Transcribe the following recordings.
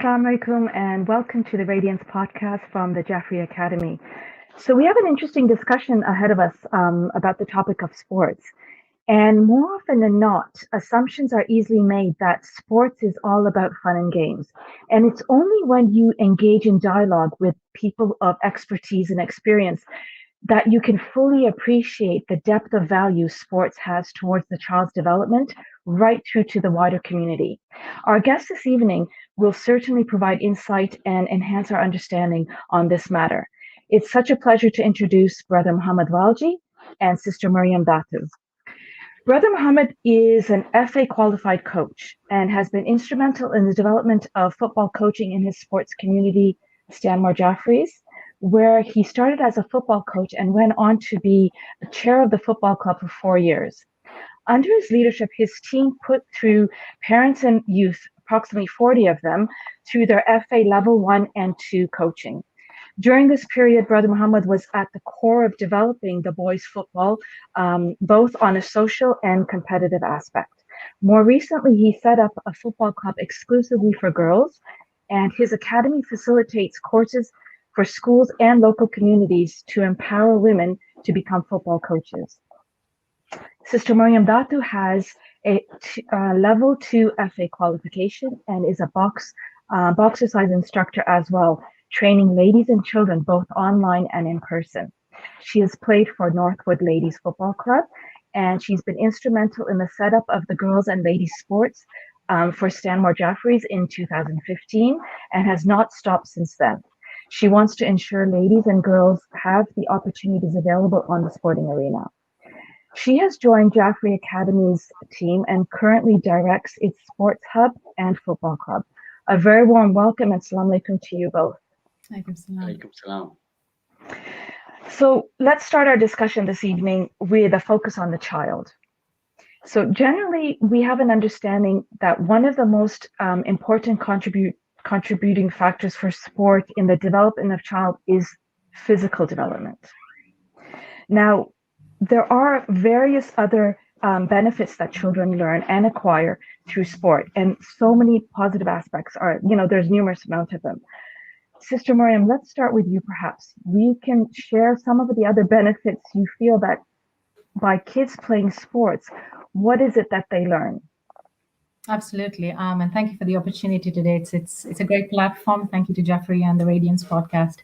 Assalamu alaikum, and welcome to the Radiance Podcast from the Jaffaria Academy. So we have an interesting discussion ahead of us about the topic of sports. And more often than not, assumptions are easily made that sports is all about fun and games. And it's only when you engage in dialogue with people of expertise and experience that you can fully appreciate the depth of value sports has towards the child's development right through to the wider community. Our guest this evening will certainly provide insight and enhance our understanding on this matter. It's such a pleasure to introduce Brother Mohamed Valji and Sister Mariam Datoo. Brother Mohammed is an FA qualified coach and has been instrumental in the development of football coaching in his sports community, Stanmore Jafferys, where he started as a football coach and went on to be the chair of the football club for 4 years. Under his leadership, his team put through parents and youth, approximately 40 of them, through their FA level 1 and 2 coaching. During this period, Brother Mohammed was at the core of developing the boys' football, both on a social and competitive aspect. More recently, he set up a football club exclusively for girls, and his academy facilitates courses for schools and local communities to empower women to become football coaches. Sister Mariam Datoo has a level 2 FA qualification and is a boxercise instructor as well, training ladies and children both online and in person. She has played for Northwood Ladies Football Club, and she's been instrumental in the setup of the girls and ladies sports for Stanmore Jafferys in 2015 and has not stopped since then. She wants to ensure ladies and girls have the opportunities available on the sporting arena. She has joined Jaffrey Academy's team and currently directs its sports hub and football club. A very warm welcome and assalamu alaikum to you both. Alaikum salam. So let's start our discussion this evening with a focus on the child. So generally, we have an understanding that one of the most important contributing factors for sport in the development of child is physical development. Now, there are various other benefits that children learn and acquire through sport, and so many positive aspects are, there's numerous amount of them. Sister Mariam, let's start with you perhaps. You can share some of the other benefits you feel that by kids playing sports, what is it that they learn? Absolutely. And thank you for the opportunity today. It's a great platform. Thank you to Jaffaria and the Radiance Podcast.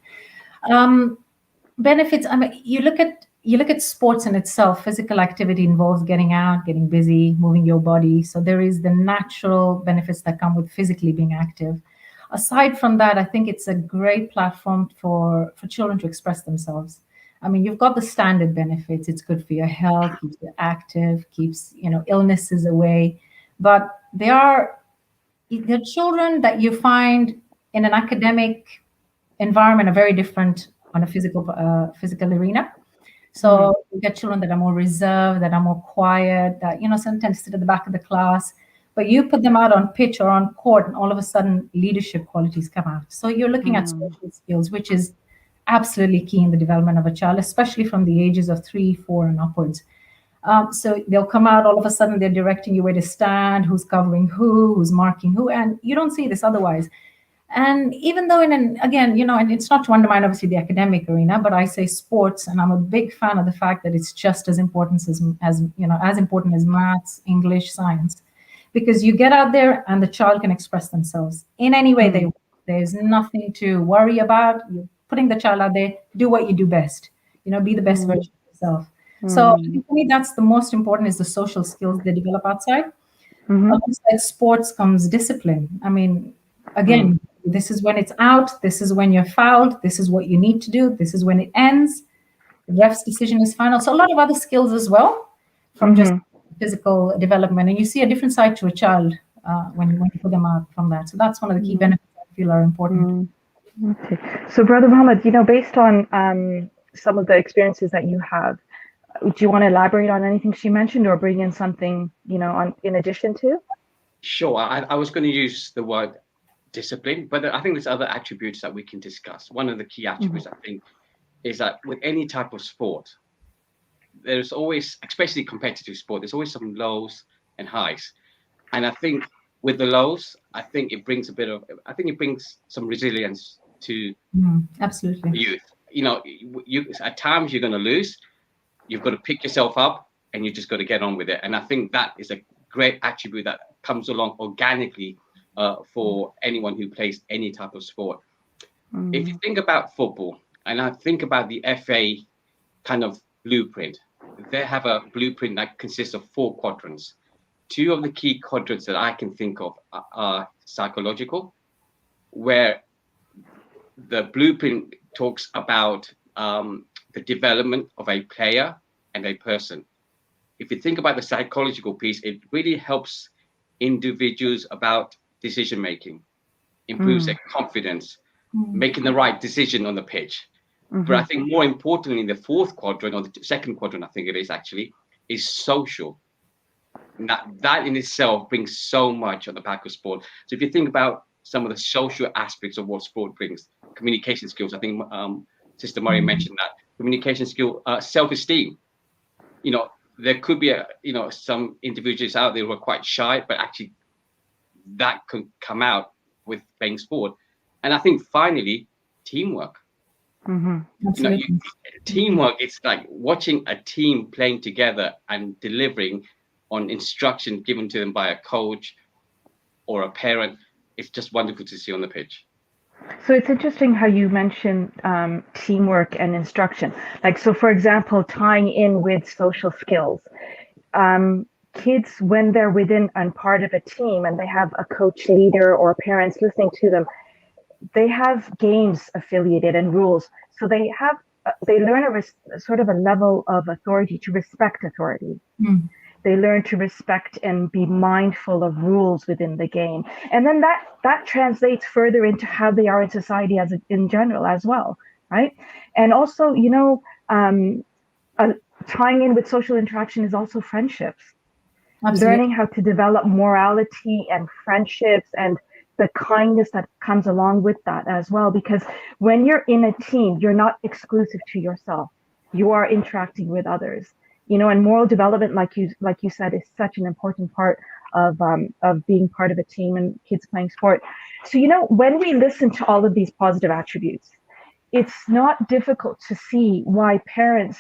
Benefits, you look at sports in itself. Physical activity involves getting out, getting busy, moving your body. So there is the natural benefits that come with physically being active. Aside from that, I think it's a great platform for children to express themselves. You've got the standard benefits. It's good for your health, keeps you active, keeps illnesses away. But they're children that you find in an academic environment are very different on a physical arena. So you get children that are more reserved, that are more quiet, that sometimes sit at the back of the class. But you put them out on pitch or on court, and all of a sudden leadership qualities come out. So you're looking at social skills, which is absolutely key in the development of a child, especially from the ages of 3, 4, and upwards. So they'll come out, all of a sudden they're directing you where to stand, who's covering who's marking who, and you don't see this otherwise. And even though and it's not to undermine obviously the academic arena, but I say sports, and I'm a big fan of the fact that it's just as important as important as maths, English, science, because you get out there and the child can express themselves in any way they want. There's nothing to worry about. You're putting the child out there, do what you do best, be the best version of yourself. So I think for me, that's the most important, is the social skills they develop outside. Alongside sports comes discipline. Again, this is when it's out. This is when you're fouled. This is what you need to do. This is when it ends. The ref's decision is final. So a lot of other skills as well from just physical development. And you see a different side to a child when you put them out from that. So that's one of the key benefits I feel are important. Okay. So Brother Mohammed, based on some of the experiences that you have, do you want to elaborate on anything she mentioned or bring in something, in addition to? Sure. I was going to use the word discipline, but I think there's other attributes that we can discuss. One of the key attributes, I think, is that with any type of sport, there's always, especially competitive sport, there's always some lows and highs. And I think with the lows, I think it brings some resilience to Absolutely. youth. You at times you're going to lose. You've got to pick yourself up, and you just got to get on with it. And I think that is a great attribute that comes along organically for anyone who plays any type of sport. If you think about football, and I think about the FA kind of blueprint, they have a blueprint that consists of 4 quadrants. 2 of the key quadrants that I can think of are psychological, where the blueprint talks about the development of a player and a person. If you think about the psychological piece, it really helps individuals about decision making, improves their confidence, making the right decision on the pitch. But I think more importantly, the 4th quadrant, or the 2nd quadrant, I think it is actually, is social. And that in itself brings so much on the back of sport. So if you think about some of the social aspects of what sport brings, communication skills, I think Sister Mariam mentioned that, communication skill, self-esteem. There could be some individuals out there who are quite shy, but actually that could come out with playing sport. And I think finally, teamwork. Teamwork, it's like watching a team playing together and delivering on instruction given to them by a coach or a parent. It's just wonderful to see on the pitch. So it's interesting how you mentioned teamwork and instruction. Like, so for example, tying in with social skills. Kids, when they're within and part of a team and they have a coach, leader, or parents listening to them, they have games affiliated and rules. So they learn sort of a level of authority, to respect authority. They learn to respect and be mindful of rules within the game. And then that translates further into how they are in society in general as well, right? And also, tying in with social interaction is also friendships. Absolutely. Learning how to develop morality and friendships and the kindness that comes along with that as well. Because when you're in a team, you're not exclusive to yourself. You are interacting with others. And moral development, like you said, is such an important part of being part of a team and kids playing sport. So, when we listen to all of these positive attributes, it's not difficult to see why parents,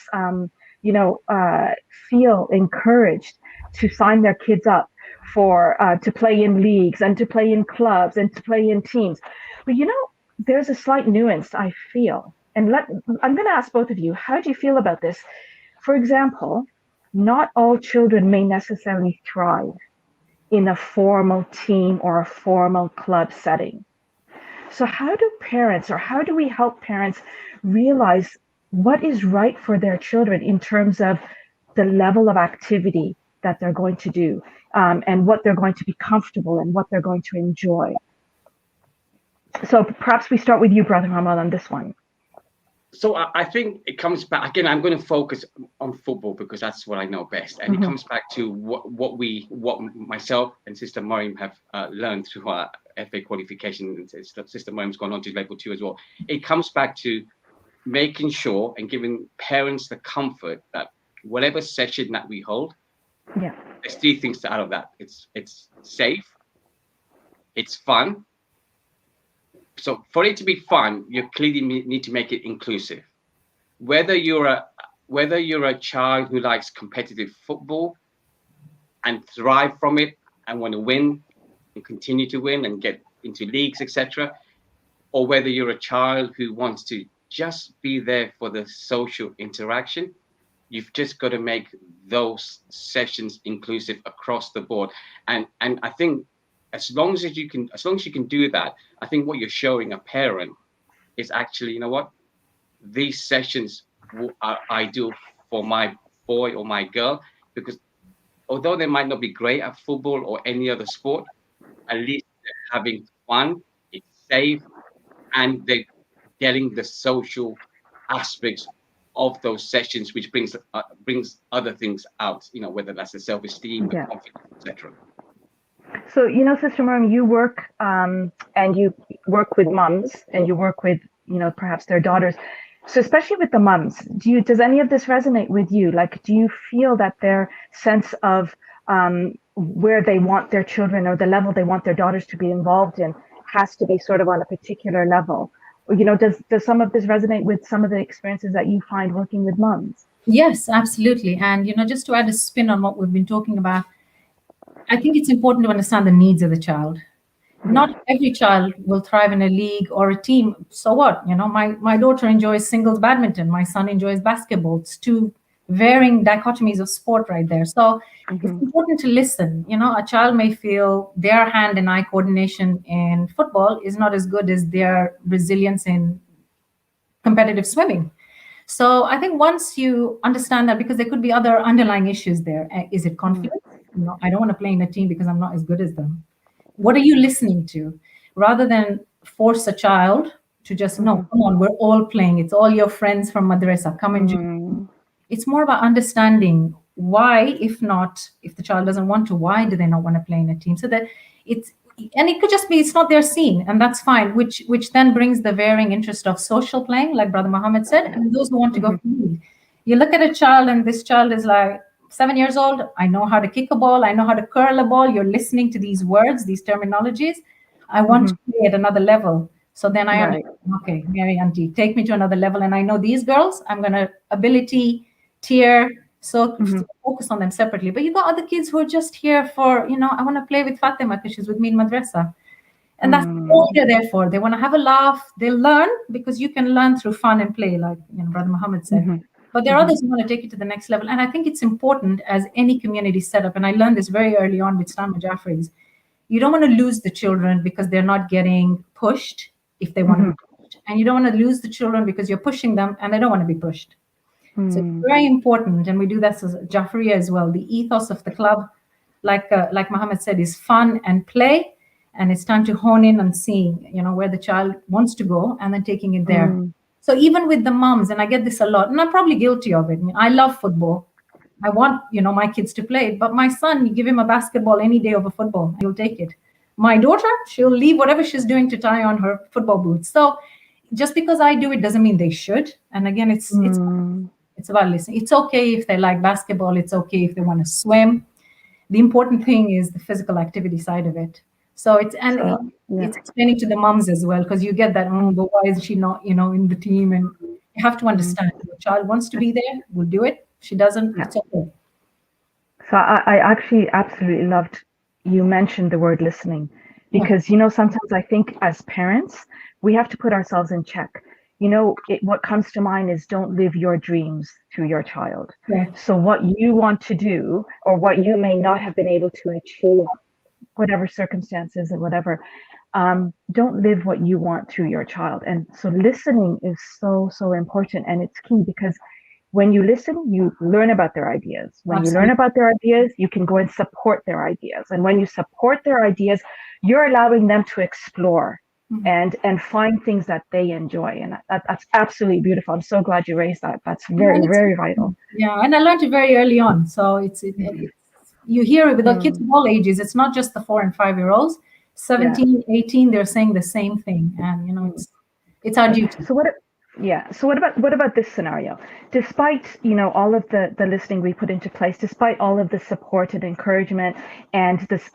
feel encouraged to sign their kids up for to play in leagues and to play in clubs and to play in teams. But there's a slight nuance, I feel. And I'm going to ask both of you, how do you feel about this? For example, not all children may necessarily thrive in a formal team or a formal club setting. So how do we help parents realize what is right for their children in terms of the level of activity that they're going to do, and what they're going to be comfortable and what they're going to enjoy? So perhaps we start with you, Brother Mohammed, on this one. So I think it comes back again. I'm going to focus on football because that's what I know best, and it comes back to what myself and Sister Mariam have learned through our FA qualification. And Sister Mariam's gone on to level 2 as well. It comes back to making sure and giving parents the comfort that whatever session that we hold, there's 3 things out of that. It's safe, it's fun. So for it to be fun, you clearly need to make it inclusive. Whether you're a child who likes competitive football and thrive from it and want to win and continue to win and get into leagues, etc., or whether you're a child who wants to just be there for the social interaction, you've just got to make those sessions inclusive across the board. And I think as long as you can do that, I think what you're showing a parent is actually, these sessions are ideal for my boy or my girl, because although they might not be great at football or any other sport, at least they're having fun, it's safe, and they're getting the social aspects of those sessions, which brings other things out, whether that's the self-esteem, the confidence, etc. So, Sister Mariam, you work and you work with mums, and you work with, perhaps their daughters. So especially with the mums, does any of this resonate with you? Like, do you feel that their sense of where they want their children or the level they want their daughters to be involved in has to be sort of on a particular level. Does some of this resonate with some of the experiences that you find working with moms? Yes, absolutely. And just to add a spin on what we've been talking about, I think it's important to understand the needs of the child. Not every child will thrive in a league or a team. So what? My daughter enjoys singles badminton. My son enjoys basketball. It's two varying dichotomies of sport right there. So it's important to listen. A child may feel their hand and eye coordination in football is not as good as their resilience in competitive swimming. So I think once you understand that, because there could be other underlying issues there. Is it conflict? I don't want to play in a team because I'm not as good as them. What are you listening to? Rather than force a child to just, no, come on, we're all playing. It's all your friends from madrasa. Come and join. It's more about understanding why, if the child doesn't want to, why do they not want to play in a team? So that and it could just be it's not their scene, and that's fine, which then brings the varying interest of social playing, like Brother Mohammed said, and those who want to go for league. You look at a child, and this child is like 7 years old. I know how to kick a ball. I know how to curl a ball. You're listening to these words, these terminologies. I want to play at another level. So then I am, okay, Mary Auntie, take me to another level. And I know these girls, I'm going to ability, tier, so focus on them separately. But you got other kids who are just here for, I want to play with Fatima because she's with me in madrasa. And that's all they're there for. They want to have a laugh. They'll learn, because you can learn through fun and play, like Brother Mohammed said. But there are others who want to take it to the next level. And I think it's important as any community setup. And I learned this very early on with Stanmore Jafferys. You don't want to lose the children because they're not getting pushed if they want to be pushed. And you don't want to lose the children because you're pushing them and they don't want to be pushed. So it's very important. And we do that as Jaffaria as well. The ethos of the club, like Mohammed said, is fun and play. And it's time to hone in on seeing, where the child wants to go and then taking it there. So even with the moms, and I get this a lot, and I'm probably guilty of it. I love football. I want, my kids to play it. But my son, you give him a basketball any day over football, he'll take it. My daughter, she'll leave whatever she's doing to tie on her football boots. So just because I do it doesn't mean they should. And again, it's about listening. It's okay if they like basketball. It's okay if they want to swim. The important thing is the physical activity side of it. So it's explaining to the moms as well, because you get that, but why is she not, in the team? And you have to understand, if the child wants to be there, we'll do it. She doesn't, it's okay. So I actually absolutely loved you mentioned the word listening, because, sometimes I think as parents, we have to put ourselves in check. What comes to mind is don't live your dreams through your child. So what you want to do, or what you may not have been able to achieve, whatever circumstances and whatever, don't live what you want through your child. And so listening is so, so important. And it's key, because when you listen, you learn about their ideas. When you learn about their ideas, you can go and support their ideas. And when you support their ideas, you're allowing them to explore and find things that they enjoy. And that's absolutely beautiful. I'm so glad you raised that. That's very, very vital. Yeah, and I learned it very early on. So it's you hear it with the kids of all ages. It's not just the 4 and 5 year olds. 17, 18, they're saying the same thing. And it's our duty. So what about this scenario? Despite all of the listening we put into place, despite all of the support and encouragement and this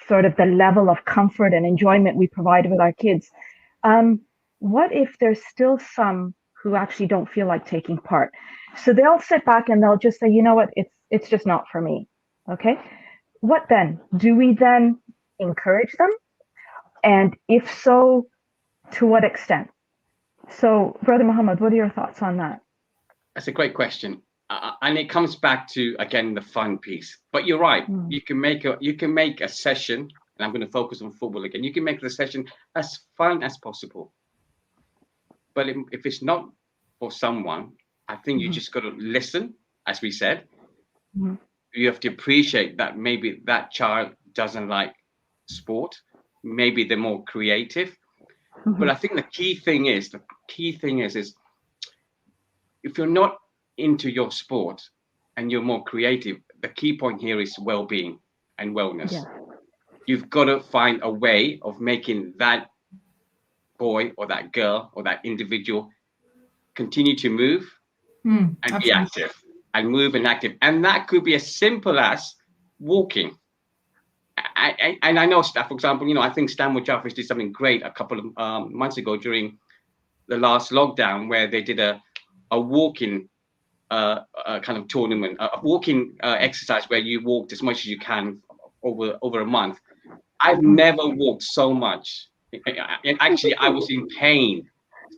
sort of the level of comfort and enjoyment we provide with our kids, what if there's still some who actually don't feel like taking part? So they'll sit back and they'll just say, what, it's just not for me. Okay, what then? Do we then encourage them? And if so, to what extent? So, Brother Mohammed, what are your thoughts on that? That's a great question, and it comes back to, again, the fun piece. But you're right. You can make a session, and I'm going to focus on football again. You can make the session as fun as possible. But if it's not for someone, I think you just got to listen, as we said. You have to appreciate that maybe that child doesn't like sport. Maybe they're more creative. But I think the key thing is if you're not into your sport and you're more creative, the key point here is well-being and wellness. You've got to find a way of making that boy or that girl or that individual continue to move and be active and move and active. And that could be as simple as walking. And I know, for example, I think Stanmore Jafferys did something great a couple of months ago during the last lockdown, where they did a walking kind of tournament, a walking exercise where you walked as much as you can over a month. I've never walked so much, and actually I was in pain,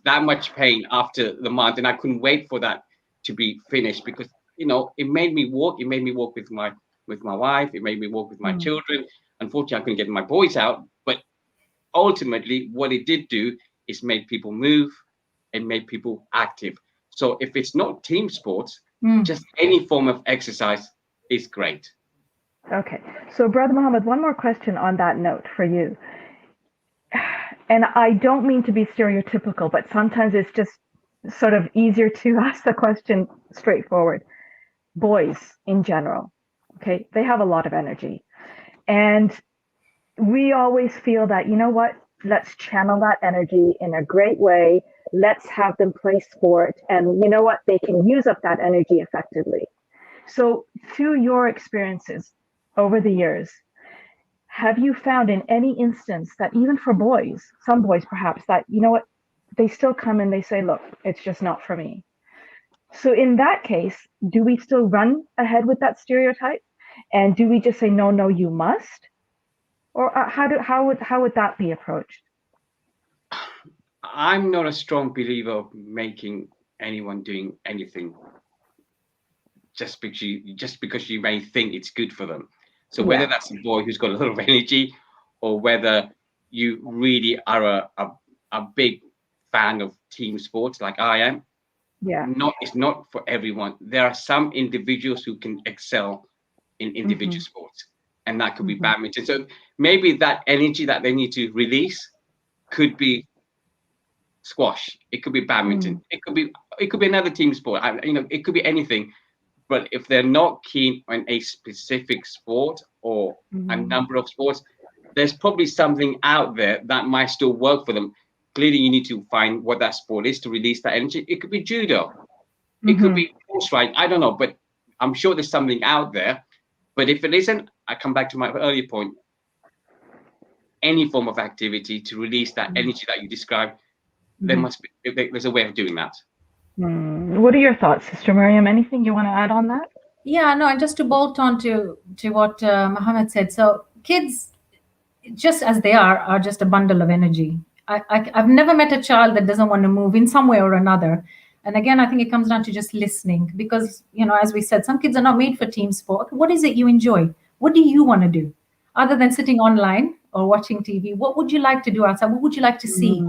that much pain after the month, and I couldn't wait for that to be finished, because it made me walk. It made me walk with my wife. It made me walk with my children. Unfortunately, I couldn't get my boys out, but ultimately, what it did do is made people move and made people active. So if it's not team sports, just any form of exercise is great. Okay. So, Brother Mohammed, one more question on that note for you. And I don't mean to be stereotypical, but sometimes it's just sort of easier to ask the question straightforward. Boys in general, okay, they have a lot of energy. And we always feel that, you know what, let's channel that energy in a great way. Let's have them play sport. And you know what, they can use up that energy effectively. So through your experiences over the years, have you found in any instance that even for boys, some boys perhaps, that, you know what, they still come and they say, look, it's just not for me. So in that case, do we still run ahead with that stereotype? And do we just say, no, you must? Or how would that be approached? I'm not a strong believer of making anyone doing anything just because you may think it's good for them. So whether that's a boy who's got a lot of energy, or whether you really are a big fan of team sports like I am, it's not for everyone. There are some individuals who can excel in individual sports, and that could be badminton. So maybe that energy that they need to release could be squash. It could be badminton. It could be another team sport. It could be anything. But if they're not keen on a specific sport or a number of sports, there's probably something out there that might still work for them. Clearly, you need to find what that sport is to release that energy. It could be judo. It could be horse riding. I don't know, but I'm sure there's something out there. But if it isn't, I come back to my earlier point. Any form of activity to release that energy that you described, there's a way of doing that. What are your thoughts, Sister Mariam? Anything you want to add on that? Yeah, no, and just to bolt on to what Mohammed said. So kids, just as they are just a bundle of energy. I've never met a child that doesn't want to move in some way or another. And again, I think it comes down to just listening, because, as we said, some kids are not made for team sport. What is it you enjoy? What do you want to do? Other than sitting online or watching TV, what would you like to do outside? What would you like to see?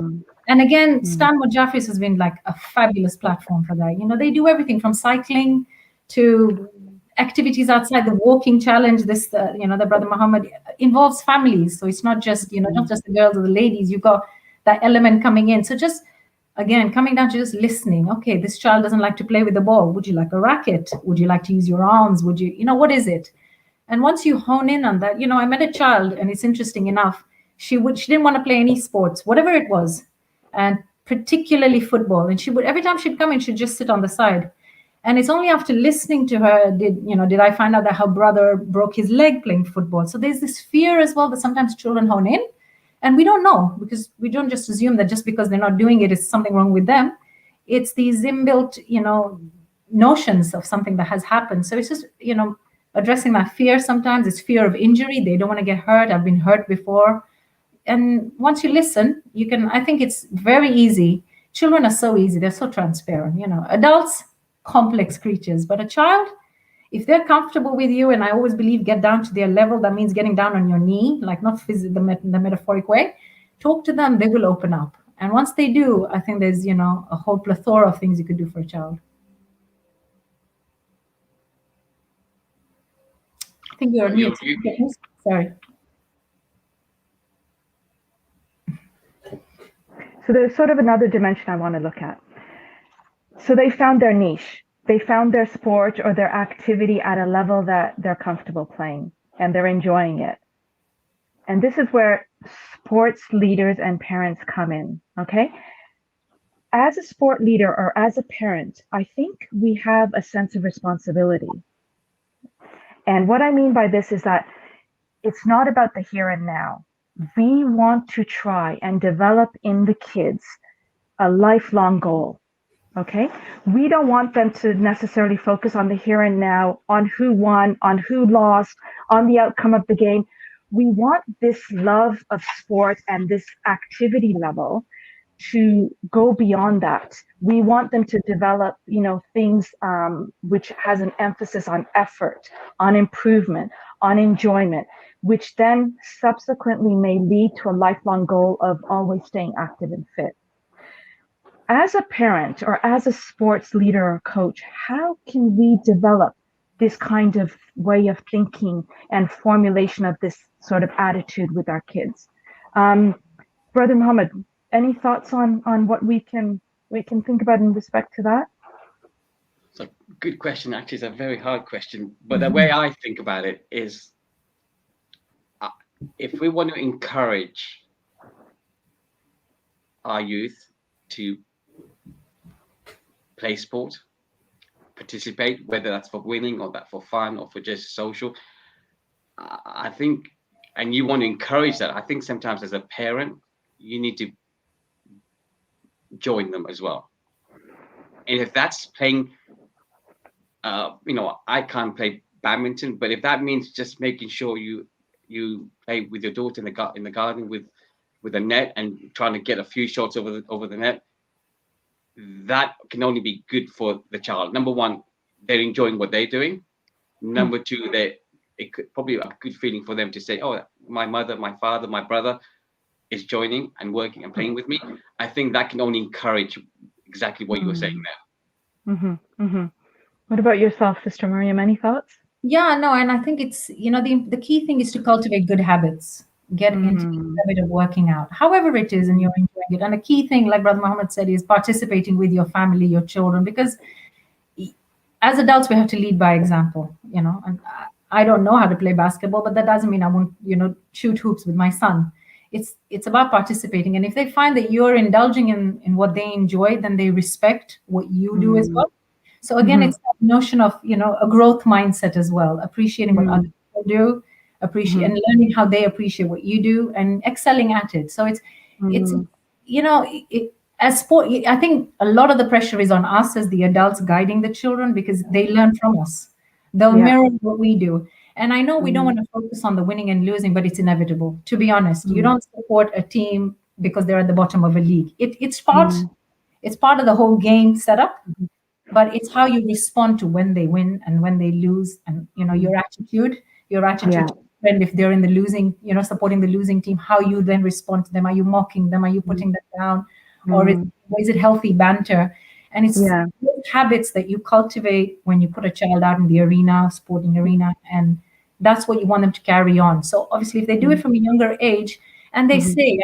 And again, Stanmore Jafferys has been like a fabulous platform for that. They do everything from cycling to activities outside. The walking challenge, the Brother Mohammed involves families. So it's not just, not just the girls or the ladies. You've got that element coming in. So just, again, coming down to just listening. Okay, this child doesn't like to play with the ball. Would you like a racket? Would you like to use your arms? Would you, what is it? And once you hone in on that, I met a child, and it's interesting enough. She didn't want to play any sports, whatever it was, and particularly football. And she would, every time she'd come in, she'd just sit on the side. And it's only after listening to her did I find out that her brother broke his leg playing football. So there's this fear as well that sometimes children hone in, and we don't know, because we don't just assume that just because they're not doing it is something wrong with them. It's these inbuilt, notions of something that has happened. So it's just, addressing that fear. Sometimes it's fear of injury. They don't want to get hurt. I've been hurt before. And once you listen, I think it's very easy. Children are so easy. They're so transparent. Adults, complex creatures, but a child, if they're comfortable with you, and I always believe get down to their level, that means getting down on your knee, like not the metaphoric way, talk to them, they will open up. And once they do, I think there's, a whole plethora of things you could do for a child. I think you're on mute. Sorry. So there's sort of another dimension I want to look at. So they found their niche. They found their sport or their activity at a level that they're comfortable playing, and they're enjoying it. And this is where sports leaders and parents come in, okay? As a sport leader or as a parent, I think we have a sense of responsibility. And what I mean by this is that it's not about the here and now. We want to try and develop in the kids a lifelong goal. Okay? We don't want them to necessarily focus on the here and now, on who won, on who lost, on the outcome of the game. We want this love of sport and this activity level to go beyond that. We want them to develop, things which has an emphasis on effort, on improvement, on enjoyment, which then subsequently may lead to a lifelong goal of always staying active and fit. As a parent or as a sports leader or coach, how can we develop this kind of way of thinking and formulation of this sort of attitude with our kids? Brother Mohammed, any thoughts on what we can think about in respect to that? It's a good question. Actually, it's a very hard question. But the way I think about it is, if we want to encourage our youth to play sport, participate, whether that's for winning or that for fun or for just social, I think, and you want to encourage that, I think sometimes as a parent, you need to join them as well. And if that's playing, I can't play badminton, but if that means just making sure you play with your daughter in the garden with a net and trying to get a few shots over the net, that can only be good for the child. Number one, they're enjoying what they're doing. Number two, it could probably a good feeling for them to say, oh, my mother, my father, my brother is joining and working and playing with me. I think that can only encourage exactly what you were saying there. What about yourself, Sister Mariam? Any thoughts? Yeah, no, and I think it's, the key thing is to cultivate good habits, get into the habit of working out, however it is, and you're enjoying it. And the key thing, like Brother Mohammed said, is participating with your family, your children, because as adults, we have to lead by example, and I don't know how to play basketball, but that doesn't mean I won't, shoot hoops with my son. It's about participating. And if they find that you're indulging in what they enjoy, then they respect what you do as well. So again, it's that notion of, a growth mindset as well, appreciating what other people do, and learning how they appreciate what you do and excelling at it. So it's as sport, I think a lot of the pressure is on us as the adults guiding the children, because they learn from us. They'll mirror what we do. And I know we don't want to focus on the winning and losing, but it's inevitable. To be honest, you don't support a team because they're at the bottom of a league. It's part of the whole game setup, but it's how you respond to when they win and when they lose, and your attitude. And if they're in the losing, supporting the losing team, how you then respond to them. Are you mocking them? Are you putting them down? Or is it healthy banter? And it's habits that you cultivate when you put a child out in the arena, sporting arena, and that's what you want them to carry on. So obviously, if they do it from a younger age, and they say,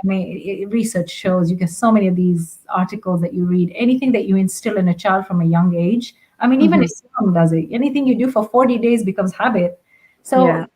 research shows, you get so many of these articles that you read, anything that you instill in a child from a young age, even Islam does it. Anything you do for 40 days becomes habit. So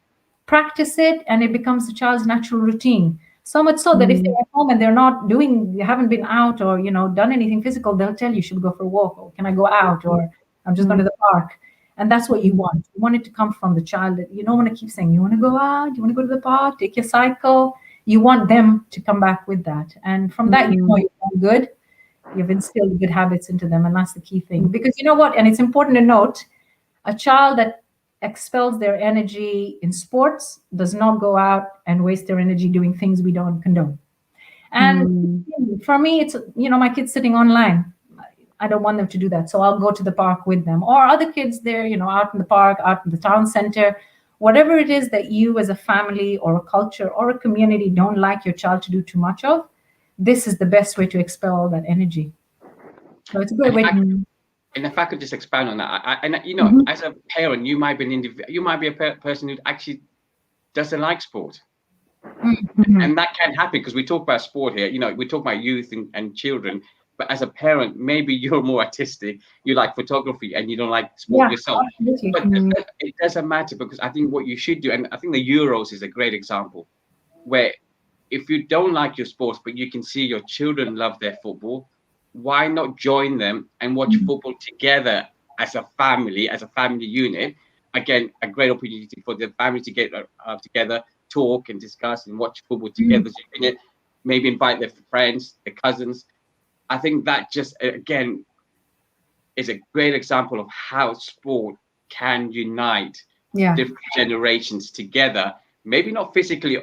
practice it, and it becomes the child's natural routine. So much so that if they're at home and they haven't been out or, done anything physical, they'll tell you, should we go for a walk? Or can I go out? Or I'm just going to the park. And that's what you want. You want it to come from the child. You don't want to keep saying, you want to go out? You want to go to the park? Take your cycle? You want them to come back with that. And from that, you've done good. You've instilled good habits into them. And that's the key thing. Because you know what? And it's important to note, a child that expels their energy in sports does not go out and waste their energy doing things we don't condone. And for me, it's, my kids sitting online. I don't want them to do that. So I'll go to the park with them, or other kids there, out in the park, out in the town center, whatever it is that you as a family or a culture or a community don't like your child to do too much of. This is the best way to expel all that energy. So it's a great way to. And if I could just expand on that, as a parent, you might be a person who actually doesn't like sport, and that can happen because we talk about sport here. We talk about youth and children, but as a parent, maybe you're more artistic. You like photography, and you don't like sport yourself. Absolutely. But it doesn't matter, because I think what you should do, and I think the Euros is a great example, where if you don't like your sports, but you can see your children love their football, why not join them and watch football together as a family unit? again, a great opportunity for the family to get together, talk and discuss and watch football together. So maybe invite their friends, their cousins. I think that just, again, is a great example of how sport can unite different generations together. Maybe not physically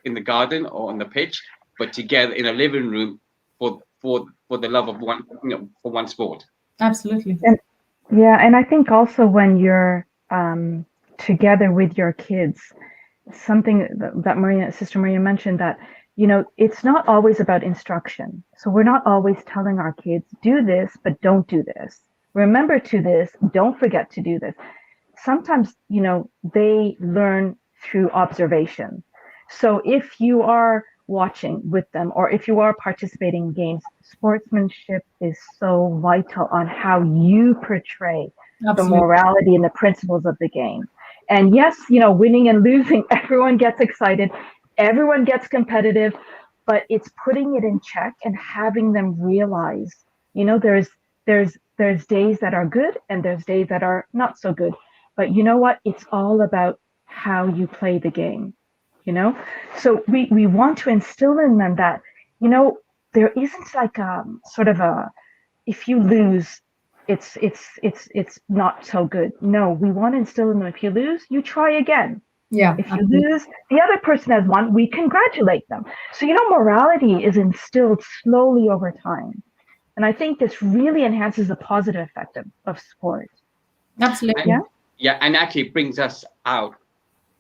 in the garden or on the pitch, but together in a living room for the love of one, for one sport. Absolutely. And I think also when you're together with your kids, something that Sister Maria mentioned, that it's not always about instruction. So we're not always telling our kids, do this, but don't do this. Remember to this, don't forget to do this. Sometimes, they learn through observation. So if you are watching with them, or if you are participating in games, sportsmanship is so vital on how you portray the morality and the principles of the game. And yes, winning and losing, everyone gets excited, everyone gets competitive, but it's putting it in check and having them realize, there's days that are good and there's days that are not so good. But you know what? It's all about how you play the game, So we want to instill in them that, there isn't like sort of if you lose, it's not so good. No, we want to instill in them, if you lose, you try again. Yeah. If you lose, the other person has won, we congratulate them. So, morality is instilled slowly over time. And I think this really enhances the positive effect of sport. Absolutely. Yeah, and actually brings us out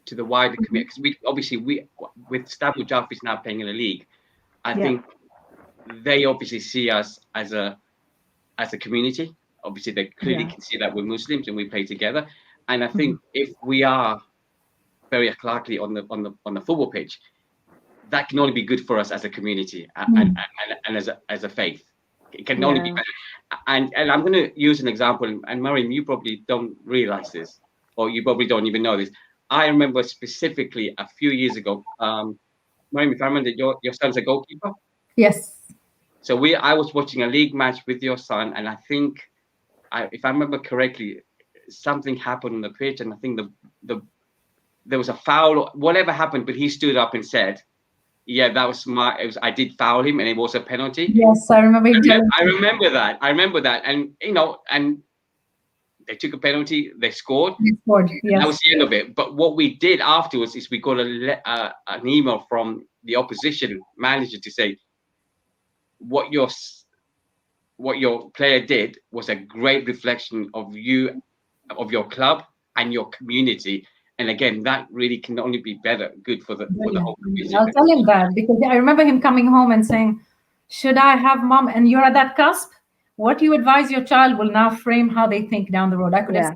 to the wider community. Because we with Stanmore Jafferys now playing in the league, I think they obviously see us as a community. Obviously, they clearly can see that we're Muslims and we play together. And I think if we are very akhlaqi on the football pitch, that can only be good for us as a community and as a faith. It can only be better. And I'm going to use an example, and Mariam, you probably don't realize this, or you probably don't even know this. I remember specifically a few years ago, Mariam, if I remember, your son's a goalkeeper. Yes. So I was watching a league match with your son, and I think, if I remember correctly, something happened on the pitch, and I think there was a foul, or whatever happened, but he stood up and said, "Yeah, that was I did foul him, and it was a penalty." Yes, I remember. I remember that, and and they took a penalty, they scored. Yes. That was the end of it. But what we did afterwards is we got an email from the opposition manager to say, what your player did was a great reflection of you, of your club and your community. And again, that really can only be good for the whole community. I'll tell him that, because I remember him coming home and saying, "Should I have mom?" And you're at that cusp. What you advise your child will now frame how they think down the road. I could have said,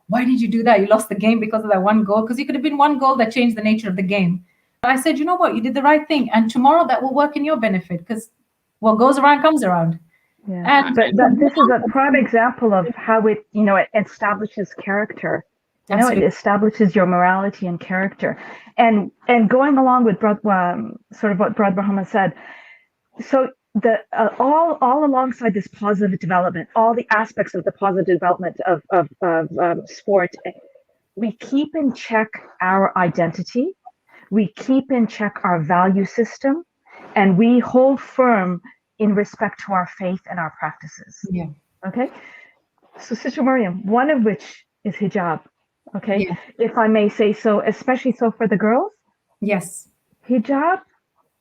why did you do that? You lost the game because of that one goal, because it could have been one goal that changed the nature of the game. But I said, you know what? You did the right thing. And tomorrow that will work in your benefit, because what goes around comes around. Yeah. But this is a prime example of how it establishes character. It establishes your morality and character. And going along with sort of what Brother Mohammed said, so all alongside this positive development, all the aspects of the positive development of sport, we keep in check our identity, we keep in check our value system, and we hold firm in respect to our faith and our practices. Yeah. Okay. So, Sister Mariam, one of which is hijab. Okay. If I may say so, especially so for the girls. Yes. Hijab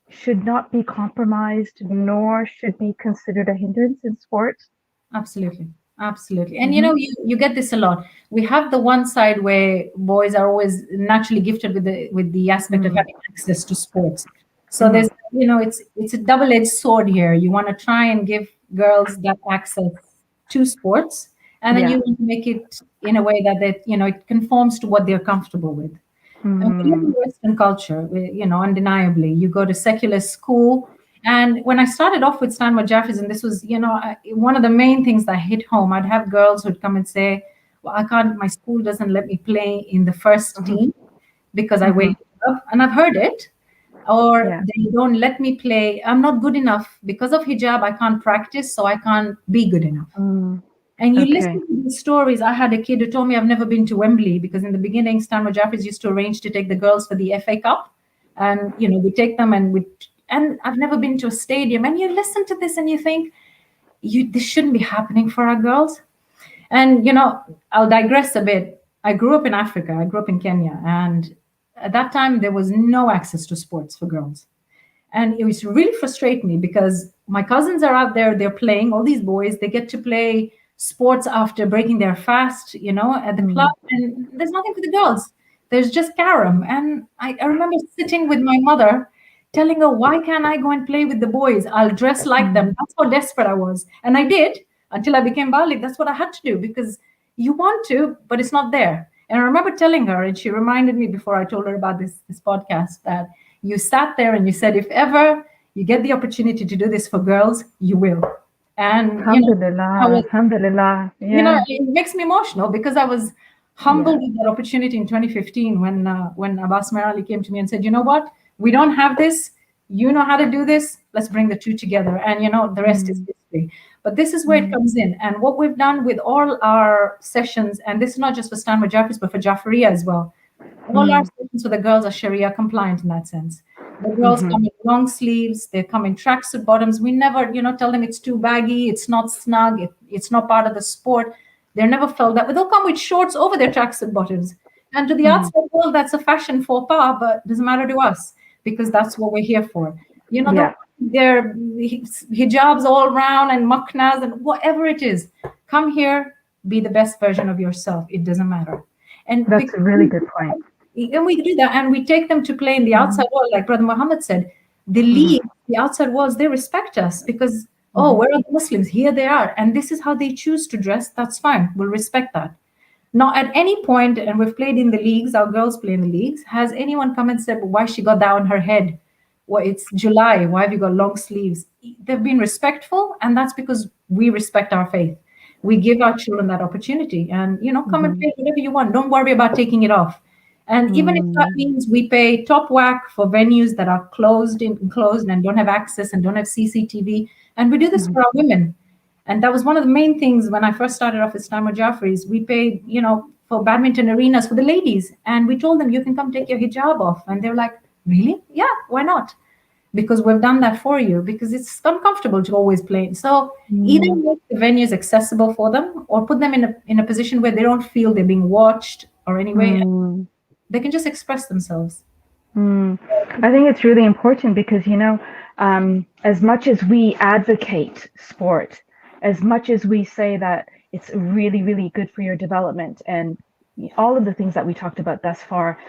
should not be compromised, nor should be considered a hindrance in sport. Absolutely. And you get this a lot. We have the one side where boys are always naturally gifted with the aspect of having access to sports. So there's it's a double-edged sword here. You want to try and give girls that access to sports, and then you want to make it in a way that it conforms to what they're comfortable with. And we live in Western culture, undeniably. You go to secular school. And when I started off with Stanmore Jafferys, and this was, one of the main things that hit home, I'd have girls who'd come and say, well, I can't, my school doesn't let me play in the first team because I weigh up. And I've heard it. Or they don't let me play. I'm not good enough. Because of hijab, I can't practice, so I can't be good enough. And you Okay. listen to these stories. I had a kid who told me, I've never been to Wembley, because in the beginning, Stanmore Jafferys used to arrange to take the girls for the FA Cup. And, we take them and I've never been to a stadium. And you listen to this and you think, this shouldn't be happening for our girls. And, I'll digress a bit. I grew up in Africa. I grew up in Kenya. And at that time, there was no access to sports for girls. And it was really frustrating me, because my cousins are out there, they're playing, all these boys, they get to play sports after breaking their fast, at the club. And there's nothing for the girls. There's just carom. And I remember sitting with my mother, telling her, why can't I go and play with the boys? I'll dress like them. That's how desperate I was. And I did, until I became Valji. That's what I had to do, because you want to, but it's not there. And I remember telling her, and she reminded me before I told her about this podcast, that you sat there and you said, if ever you get the opportunity to do this for girls, you will. And Alhamdulillah, alhamdulillah. Yeah. it makes me emotional, because I was humbled with that opportunity in 2015 when Abbas Merali came to me and said, you know what, we don't have this, you know how to do this, let's bring the two together. And the rest is history. But this is where it comes in. And what we've done with all our sessions, and this is not just for Stanmore Jafferys, but for Jaffaria as well. All our sessions for the girls are Sharia compliant in that sense. The girls come in long sleeves, they come in tracksuit bottoms. We never, tell them it's too baggy, it's not snug, it's not part of the sport. They're never felt that. But they'll come with shorts over their tracksuit bottoms. And to the outside world, that's a fashion faux pas, but it doesn't matter to us, because that's what we're here for. Their hijabs all around and maknas and whatever it is. Come here, be the best version of yourself. It doesn't matter. And that's a really good point. And we do that, and we take them to play in the outside world, like Brother Mohammed said. The league, the outside worlds, they respect us, because, where are the Muslims? Here they are. And this is how they choose to dress. That's fine. We'll respect that. Not at any point, and we've played in the leagues, our girls play in the leagues, has anyone come and said, why she got that on her head? Well, it's July. Why have you got long sleeves? They've been respectful, and that's because we respect our faith. We give our children that opportunity, and, come and play whatever you want. Don't worry about taking it off. And even if that means we pay top whack for venues that are closed and don't have access and don't have CCTV, and we do this for our women. And that was one of the main things when I first started off with Stanmore Jafferys. We paid, for badminton arenas for the ladies, and we told them, you can come take your hijab off. And they're like, really? Yeah, why not? Because we've done that for you, because it's uncomfortable to always play. So either make the venues accessible for them, or put them in a position where they don't feel they're being watched or anyway. They can just express themselves. I think it's really important, because, as much as we advocate sport, as much as we say that it's really, really good for your development and all of the things that we talked about thus far,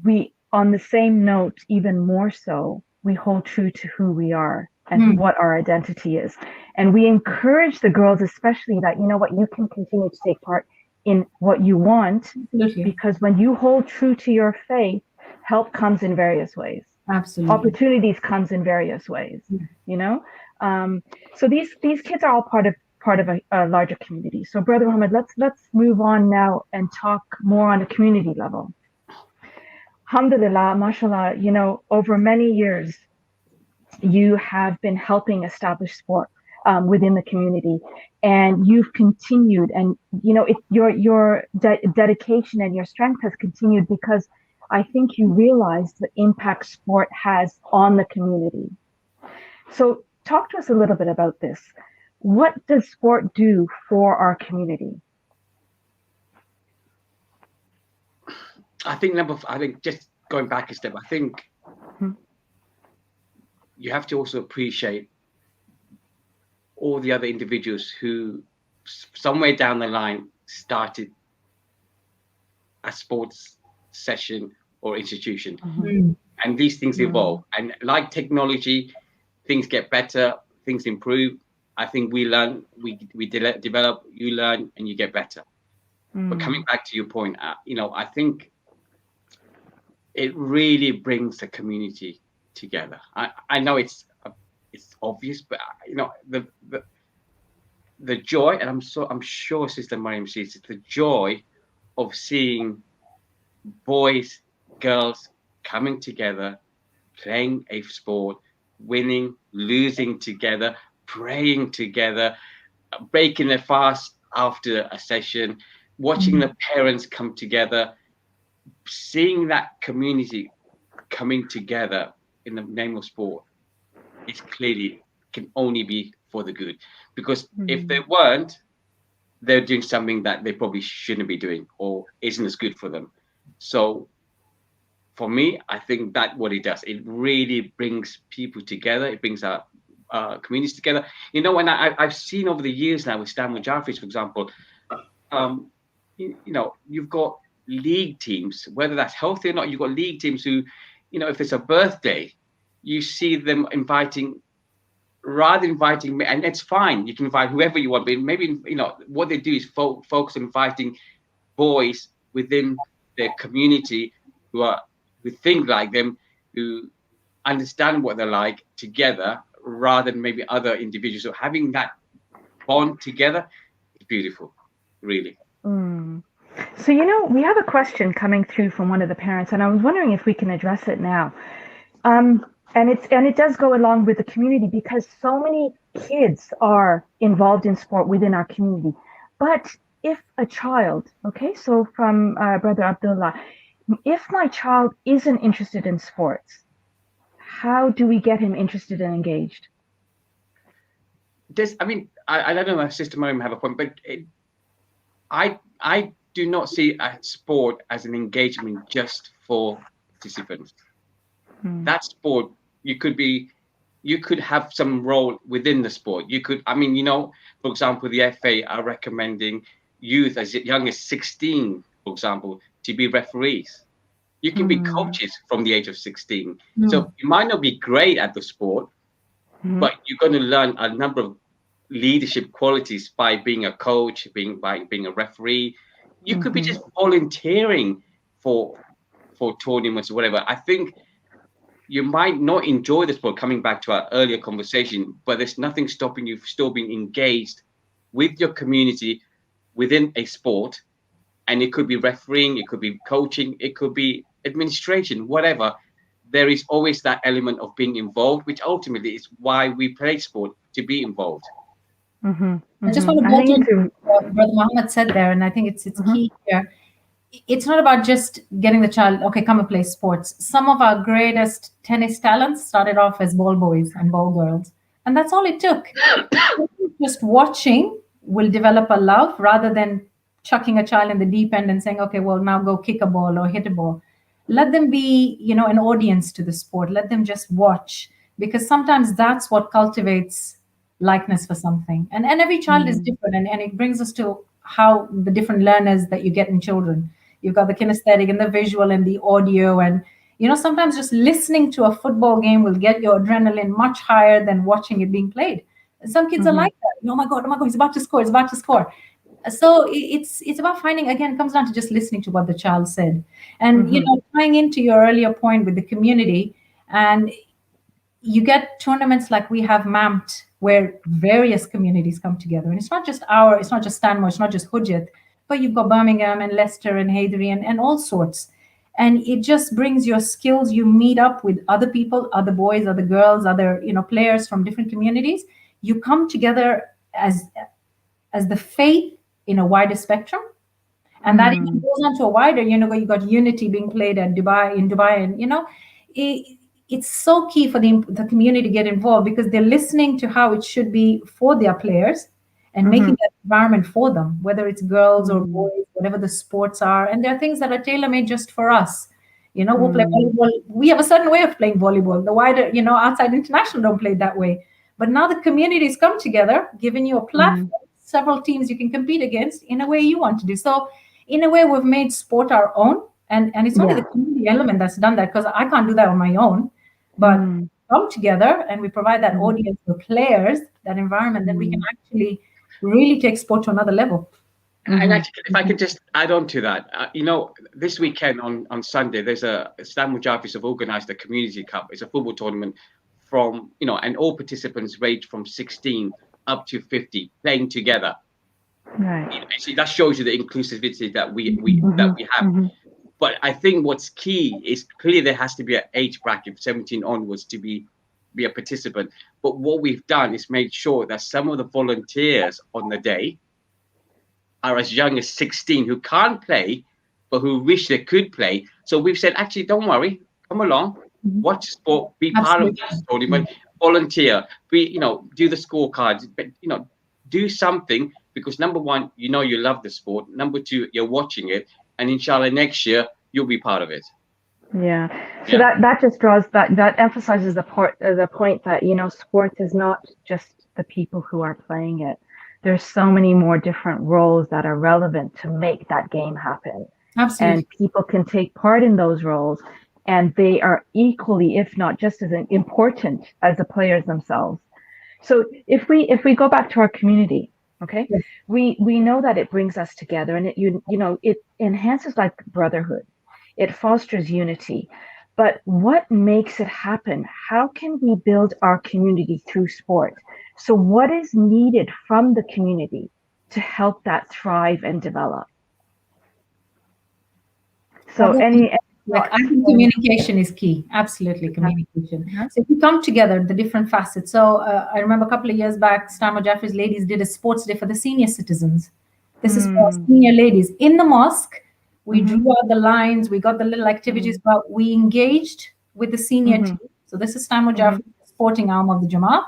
we, on the same note, even more so, we hold true to who we are and what our identity is. And we encourage the girls, especially, that, you can continue to take part in what you want. Absolutely. Because when you hold true to your faith, help comes in various ways. Absolutely. Opportunities comes in various ways. So these kids are all part of a larger community. So Brother Mohammed, let's move on now and talk more on a community level. Alhamdulillah, mashallah, over many years, you have been helping establish sport within the community, and you've continued, and your dedication and your strength has continued, because I think you realize the impact sport has on the community. So talk to us a little bit about this. What does sport do for our community? I think just going back a step, I think you have to also appreciate all the other individuals who somewhere down the line started a sports session or institution. And these things evolve. And like technology, things get better, things improve. I think we learn, we develop, you learn, and you get better. But coming back to your point, I think it really brings the community together. I know it's obvious, but the joy, and I'm sure Sister Mariam sees it, the joy of seeing boys, girls coming together, playing a sport, winning, losing together, praying together, breaking their fast after a session, watching the parents come together, seeing that community coming together in the name of sport is clearly can only be for the good. Because if they weren't, they're doing something that they probably shouldn't be doing or isn't as good for them. So for me, I think that what it does, it really brings people together. It brings our communities together. You know, and I've seen over the years now with Stanmore Jafferys, for example, you know, you've got league teams, whether that's healthy or not, you've got league teams who, you know, if it's a birthday, you see them inviting me, and it's fine. You can invite whoever you want, but maybe, you know, what they do is focus on inviting boys within their community who think like them, who understand what they're like together, rather than maybe other individuals. So having that bond together is beautiful, really. So, you know, we have a question coming through from one of the parents, and I was wondering if we can address it now. And it does go along with the community, because so many kids are involved in sport within our community. But if a child, okay, so from Brother Abdullah, if my child isn't interested in sports, how do we get him interested and engaged? I don't know if Sister Mariam have a point, but I do not see a sport as an engagement just for participants. That sport, you could have some role within the sport. You could, you know, for example, the FA are recommending youth as young as 16, for example, to be referees. You can be coaches from the age of 16. So you might not be great at the sport, but you're going to learn a number of leadership qualities by being a coach, by being a referee. You could be just volunteering for tournaments or whatever. I think you might not enjoy the sport, coming back to our earlier conversation, but there's nothing stopping you from still being engaged with your community within a sport. And it could be refereeing, it could be coaching, it could be administration, whatever. There is always that element of being involved, which ultimately is why we play sport, to be involved. I just want to build on what Brother Mohammed said there, and I think it's key here. It's not about just getting the child, okay, come and play sports. Some of our greatest tennis talents started off as ball boys and ball girls, and that's all it took. Just watching will develop a love, rather than chucking a child in the deep end and saying, okay, well, now go kick a ball or hit a ball. Let them be, you know, an audience to the sport. Let them just watch, because sometimes that's what cultivates likeness for something. And every child is different, and it brings us to how the different learners that you get in children. You've got the kinesthetic and the visual and the audio, and, you know, sometimes just listening to a football game will get your adrenaline much higher than watching it being played. And some kids are like that. Oh my God, he's about to score, So it's about finding, again, comes down to just listening to what the child said. And, you know, tying into your earlier point with the community, and you get tournaments like we have MAMT, where various communities come together. And it's not just Stanmore, it's not just Hujjat, but you've got Birmingham and Leicester and Hadri and all sorts. And it just brings your skills. You meet up with other people, other boys, other girls, other, you know, players from different communities. You come together as the faith in a wider spectrum. And that even goes on to a wider, you know, where you got Unity being played in Dubai. And, you know, it's so key for the community to get involved, because they're listening to how it should be for their players and making that environment for them, whether it's girls or boys, whatever the sports are. And there are things that are tailor-made just for us. You know, we'll play volleyball. We have a certain way of playing volleyball. The wider, you know, outside international don't play that way. But now the communities come together, giving you a platform, several teams you can compete against in a way you want to do. So in a way, we've made sport our own. And it's only the community element that's done that, because I can't do that on my own. But come together and we provide that audience, the players, that environment, then we can actually really take sport to another level. And actually, if I could just add on to that, you know, this weekend on Sunday, there's a Stanmore Jafferys have organised a community cup. It's a football tournament from, you know, and all participants range from 16 up to 50 playing together. Right. You know, actually, that shows you the inclusivity that we have. But I think what's key is clearly there has to be an age bracket, 17 onwards, to be a participant. But what we've done is made sure that some of the volunteers on the day are as young as 16 who can't play, but who wish they could play. So we've said, actually, don't worry, come along, watch the sport, be part of the story, but volunteer, do the scorecards, but do something, because number one, you love the sport. Number two, you're watching it, and inshallah next year you'll be part of it. Yeah. So that just draws that emphasizes the point that sport is not just the people who are playing it. There's so many more different roles that are relevant to make that game happen. Absolutely. And people can take part in those roles, and they are equally, if not just as important as the players themselves. So if we go back to our community, okay, yes. we know that it brings us together, and it enhances like brotherhood. It fosters unity. But what makes it happen? How can we build our community through sport? So what is needed from the community to help that thrive and develop? So I think communication is key. Absolutely, communication. So if you come together, the different facets. So I remember a couple of years back, Stanmore Jafferys ladies did a sports day for the senior citizens. This is for senior ladies in the mosque. We drew out the lines. We got the little activities, but we engaged with the senior team. So this is Stanmore Jafferys, sporting arm of the Jamaat.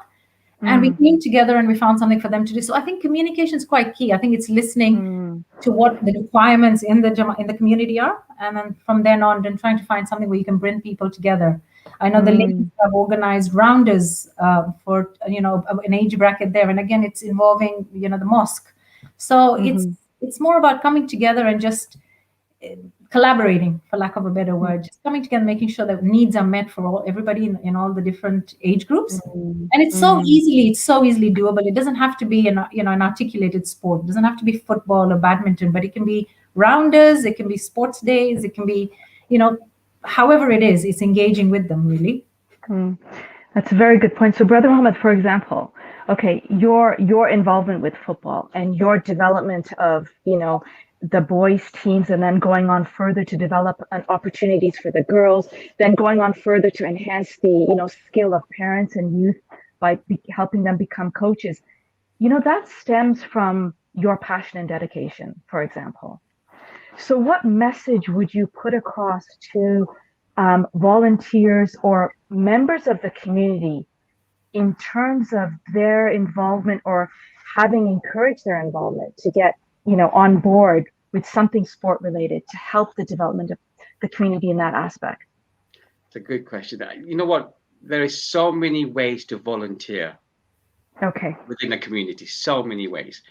And we came together and we found something for them to do. So I think communication is quite key. I think it's listening to what the requirements in the community are, and then from then on, then trying to find something where you can bring people together. I know the ladies have organized rounders for an age bracket there, and again, it's involving the mosque. So it's more about coming together and just collaborating, for lack of a better word, just coming together, making sure that needs are met for everybody in all the different age groups. And it's so easily doable. It doesn't have to be an articulated sport. It doesn't have to be football or badminton, but it can be rounders, it can be sports days, it can be, however it is, it's engaging with them really. That's a very good point. So Brother Mohammed, for example, okay, your involvement with football and your development of, the boys teams, and then going on further to develop opportunities for the girls, then going on further to enhance the skill of parents and youth by helping them become coaches. That stems from your passion and dedication, for example. So what message would you put across to volunteers or members of the community in terms of their involvement, or having encouraged their involvement to get on board with something sport related to help the development of the community in that aspect? It's a good question. You know what? There is so many ways to volunteer. Okay. Within a community, so many ways.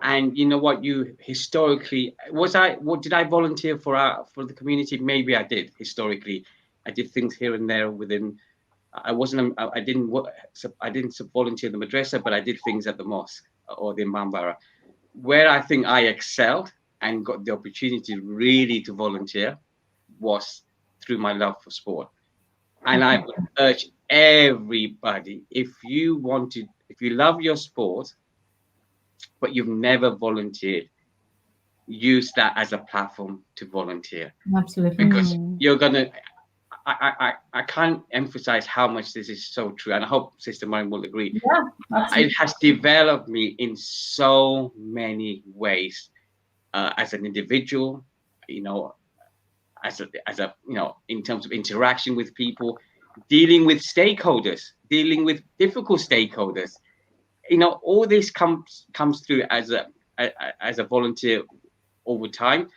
And you know what? Historically, did I volunteer for the community? Maybe I did. Historically, I did things here and there within. I didn't volunteer in the madrasa, but I did things at the mosque or the Imambara. Where I think I excelled and got the opportunity really to volunteer was through my love for sport. And I would urge everybody, if you love your sport, but you've never volunteered, use that as a platform to volunteer. Absolutely. Because you're gonna, I can't emphasize how much this is so true, and I hope Sister Mariam will agree. Yeah, absolutely. It has developed me in so many ways, as an individual, as a in terms of interaction with people, dealing with stakeholders, dealing with difficult stakeholders. All this comes through as a volunteer over time.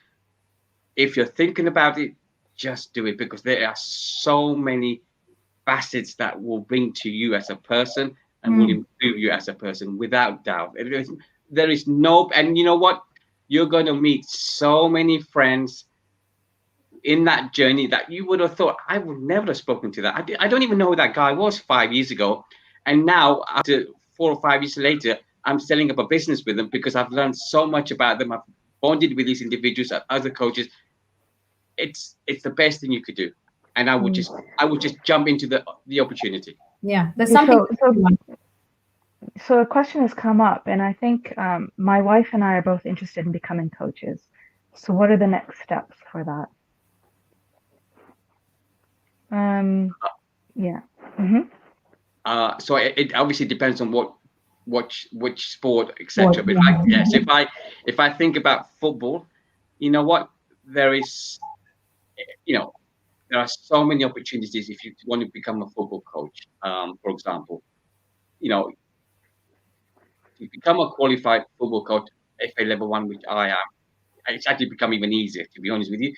If you're thinking about it, just do it, because there are so many facets that will bring to you as a person and will improve you as a person, without doubt. There is no, and you know what? You're going to meet so many friends in that journey that you would have thought, I would never have spoken to that. I don't even know who that guy was 5 years ago. And now, after 4 or 5 years later, I'm setting up a business with them because I've learned so much about them. I've bonded with these individuals and other coaches. It's the best thing you could do. And I would just jump into the opportunity. Yeah, there's something. So a question has come up, and I think my wife and I are both interested in becoming coaches. So what are the next steps for that? Yeah. So it obviously depends on what which sport, etc. But if I think about football, you know what, there is, there are so many opportunities if you want to become a football coach. For example, to become a qualified football coach, FA level 1, which I am, it's actually become even easier, to be honest with you.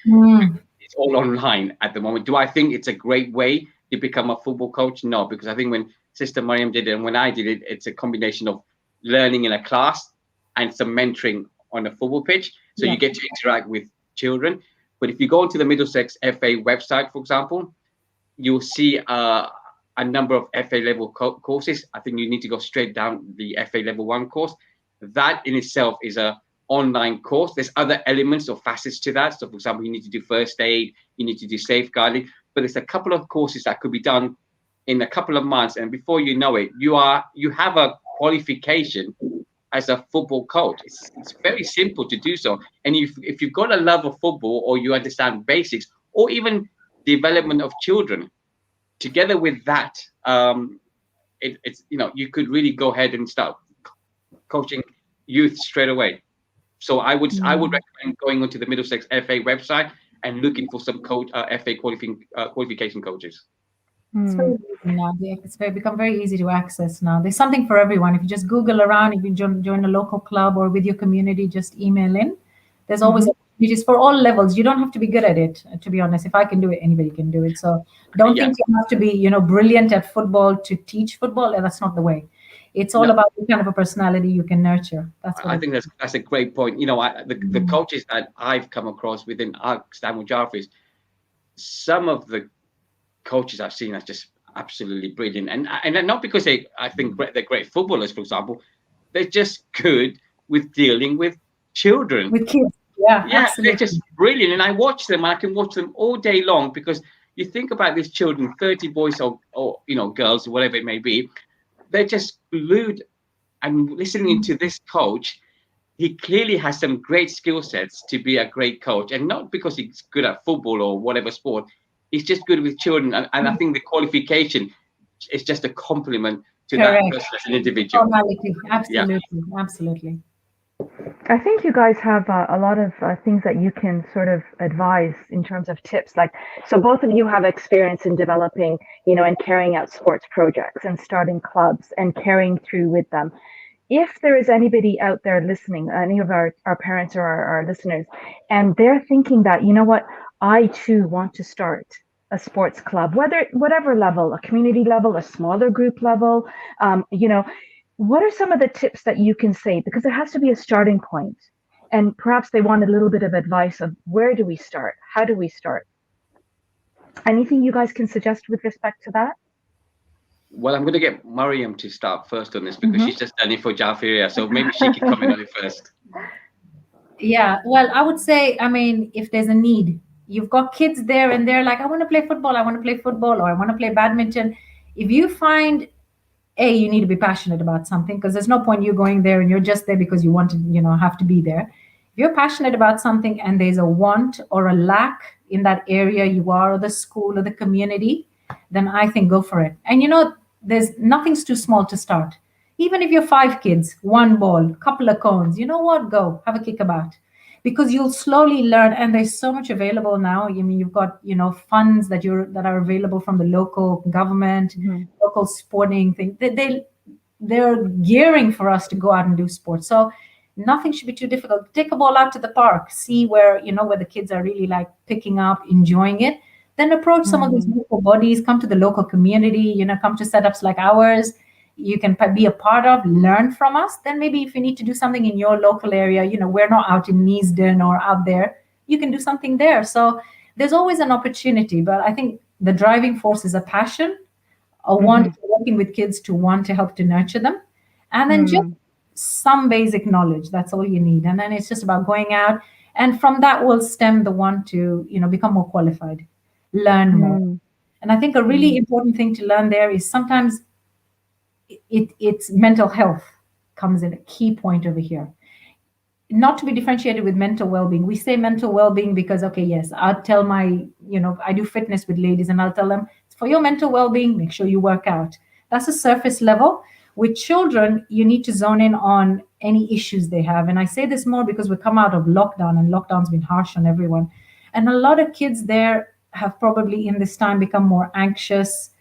It's all online at the moment. Do I think it's a great way to become a football coach? No, because I think when Sister Mariam did it and when I did it, it's a combination of learning in a class and some mentoring on a football pitch. So you get to interact with children. But if you go onto the Middlesex FA website, for example, you'll see a number of FA level courses. I think you need to go straight down the FA level 1 course. That in itself is a online course. There's other elements or facets to that. So, for example, you need to do first aid, you need to do safeguarding, but there's a couple of courses that could be done in a couple of months, and before you know it, you have a qualification as a football coach. It's very simple to do so, and if you've got a love of football, or you understand basics, or even development of children, together with that, it's you could really go ahead and start coaching youth straight away. So I would recommend going onto the Middlesex FA website and looking for some FA qualification coaches. It's very easy now. It's become very easy to access now. There's something for everyone. If you just Google around, if you join a local club or with your community, just email in. There's always opportunities for all levels. You don't have to be good at it, to be honest. If I can do it, anybody can do it. So don't think you have to be, brilliant at football to teach football. And that's not the way. It's all about the kind of a personality you can nurture. That's what I think that's a great point. The coaches that I've come across within Stanmore Jafferys, some of the coaches I've seen are just absolutely brilliant, and not because I think they're great footballers, for example. They're just good with dealing with children, with kids. They're just brilliant, and I watch them. I can watch them all day long, because you think about these children, 30 boys or girls, whatever it may be. They're just glued and listening to this coach. He clearly has some great skill sets to be a great coach, and not because he's good at football or whatever sport. He's just good with children, and I think the qualification is just a compliment to that person as an individual. Absolutely. I think you guys have a lot of things that you can sort of advise in terms of tips. So both of you have experience in developing, and carrying out sports projects and starting clubs and carrying through with them. If there is anybody out there listening, any of our parents or our listeners, and they're thinking that, I too want to start a sports club, whatever level, a community level, a smaller group level, what are some of the tips that you can say? Because it has to be a starting point, and perhaps they want a little bit of advice of where do we start? How do we start? Anything you guys can suggest with respect to that? Well, I'm going to get Mariam to start first on this, because she's just done it for Jaffaria, so maybe she can comment on it first. Yeah, well, I would say, if there's a need, you've got kids there and they're like, I want to play football, or I want to play badminton. If you find, you need to be passionate about something, because there's no point you going there and you're just there because you want to, have to be there. If you're passionate about something and there's a want or a lack in that area you are, or the school or the community, then I think go for it. And there's nothing's too small to start. Even if you're 5 kids, 1 ball, couple of cones, you know what? Go have a kick about, because you'll slowly learn. And there's so much available now. You've got funds that are available from the local government, local sporting thing. They're gearing for us to go out and do sports. So nothing should be too difficult. Take a ball out to the park, see where where the kids are really picking up, enjoying it. Then approach some of these local bodies. Come to the local community. Come to setups like ours. You can be a part of, learn from us. Then maybe if you need to do something in your local area, we're not out in Neasden or out there, you can do something there. So there's always an opportunity, but I think the driving force is a passion, a want to working with kids, to want to help to nurture them. And then just some basic knowledge, that's all you need. And then it's just about going out. And from that will stem the want to, become more qualified, learn more. And I think a really important thing to learn there is sometimes it's mental health comes in a key point over here. Not to be differentiated with mental well-being. We say mental well-being because, yes, I'll tell my, I do fitness with ladies and I'll tell them, for your mental well-being, make sure you work out. That's a surface level. With children, you need to zone in on any issues they have. And I say this more because we come out of lockdown, and lockdown's been harsh on everyone. And a lot of kids there have probably in this time become more anxious.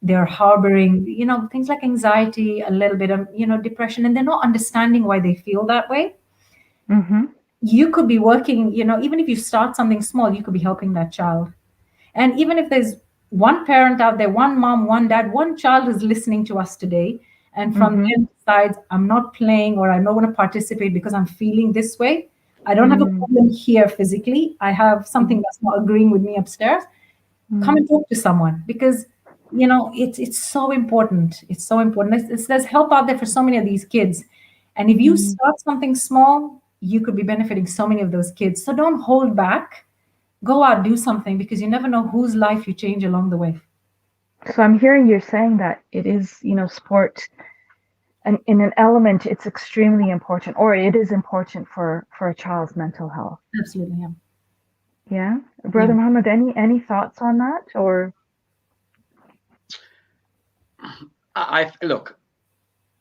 They're harboring, things like anxiety, a little bit of, depression, and they're not understanding why they feel that way. Mm-hmm. You could be working, even if you start something small, you could be helping that child. And even if there's one parent out there, one mom, one dad, one child is listening to us today, and from their sides, I'm not playing or I don't want to participate because I'm feeling this way. I don't have a problem here physically. I have something that's not agreeing with me upstairs. Come and talk to someone, because it's so important. It's so important. There's help out there for so many of these kids. And if you start something small, you could be benefiting so many of those kids. So don't hold back. Go out, do something, because you never know whose life you change along the way. So I'm hearing you're saying that it is, sport, and in an element, it's extremely important, or it is important for a child's mental health. Absolutely, yeah. Yeah, Brother Mohammed, any thoughts on that, or? I look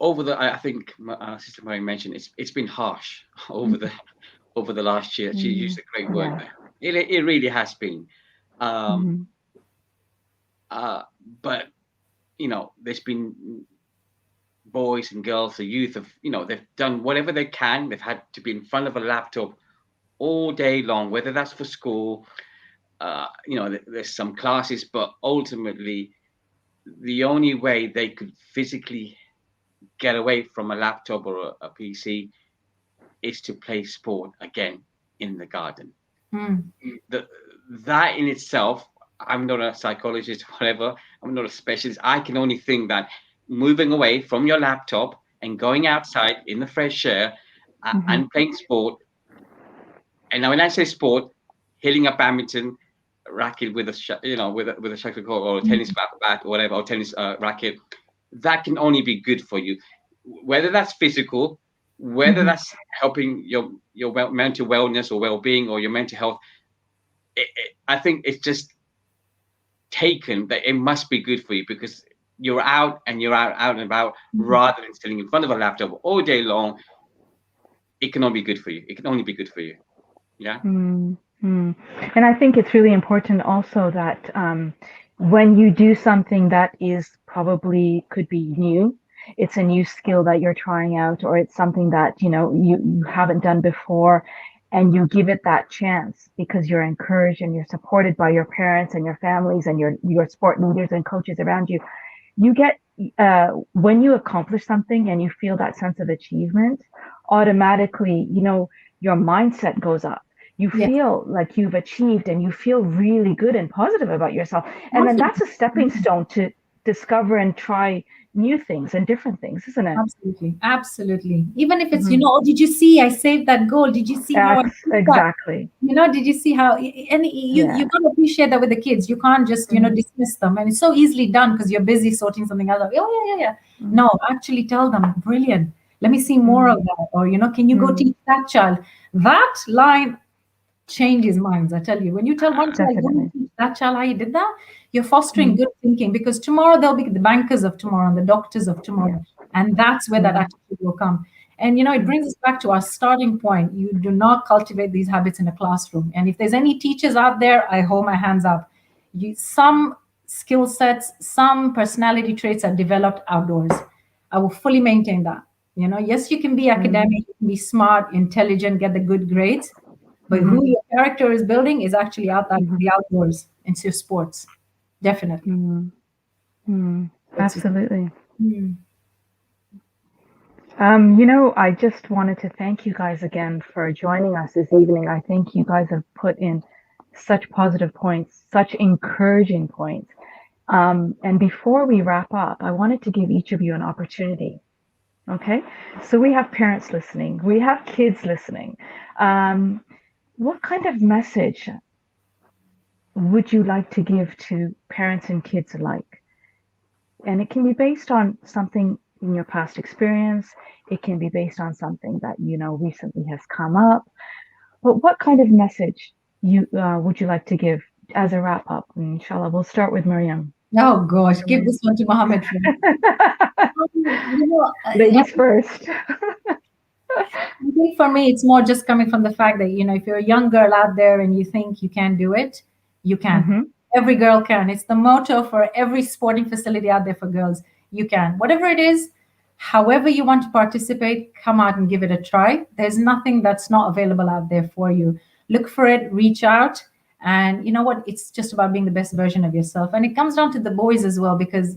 over the. I think Sister Mariam mentioned it's been harsh over the last year. She used a great word there. It really has been. But there's been boys and girls, the youth of they've done whatever they can. They've had to be in front of a laptop all day long, whether that's for school. There's some classes, but ultimately the only way they could physically get away from a laptop or a PC is to play sport again in the garden. That in itself, I'm not a psychologist or whatever, I'm not a specialist. I can only think that moving away from your laptop and going outside in the fresh air and playing sport. And now when I say sport, hitting a badminton racket with a with a shuttlecock or a tennis bat or whatever, or tennis racket, that can only be good for you. Whether that's physical, whether that's helping your mental wellness or well-being or your mental health, I think it's just taken that it must be good for you, because you're out and about, rather than sitting in front of a laptop all day long. It can only be good for you. It can only be good for you. Yeah. And I think it's really important also that when you do something that is probably could be new, it's a new skill that you're trying out, or it's something that you haven't done before, and you give it that chance because you're encouraged and you're supported by your parents and your families and your sport leaders and coaches around you. You get when you accomplish something and you feel that sense of achievement, automatically your mindset goes up. You feel like you've achieved, and you feel really good and positive about yourself. And then that's a stepping stone to discover and try new things and different things, isn't it? Absolutely. Even if it's, did you see I saved that goal? Did you see how exactly? Did you see how? And you got to appreciate that with the kids. You can't just dismiss them, and it's so easily done because you're busy sorting something out. No, actually tell them, brilliant. Let me see more of that. Or can you go teach that child? That line changes minds, I tell you. When you tell one child, that child how you did that, you're fostering good thinking, because tomorrow they'll be the bankers of tomorrow and the doctors of tomorrow. And that's where that attitude will come. And it brings us back to our starting point. You do not cultivate these habits in a classroom. And if there's any teachers out there, I hold my hands up. Some skill sets, some personality traits are developed outdoors. I will fully maintain that. Yes, you can be academic, you can be smart, intelligent, get the good grades, but who your character is building is actually out there, the outdoors, into your sports. Definitely. Absolutely. I just wanted to thank you guys again for joining us this evening. I think you guys have put in such positive points, such encouraging points. And before we wrap up, I wanted to give each of you an opportunity. Okay, so we have parents listening, we have kids listening. What kind of message would you like to give to parents and kids alike? And it can be based on something in your past experience. It can be based on something that recently has come up. But what kind of message would you like to give as a wrap up? And inshallah, we'll start with Mariam. Oh gosh, give this one to Mohammed. Ladies first. I think for me, it's more just coming from the fact that, if you're a young girl out there and you think you can do it, you can. Mm-hmm. Every girl can. It's the motto for every sporting facility out there for girls. You can. Whatever it is, however you want to participate, come out and give it a try. There's nothing that's not available out there for you. Look for it, reach out. And you know what? It's just about being the best version of yourself. And it comes down to the boys as well, because,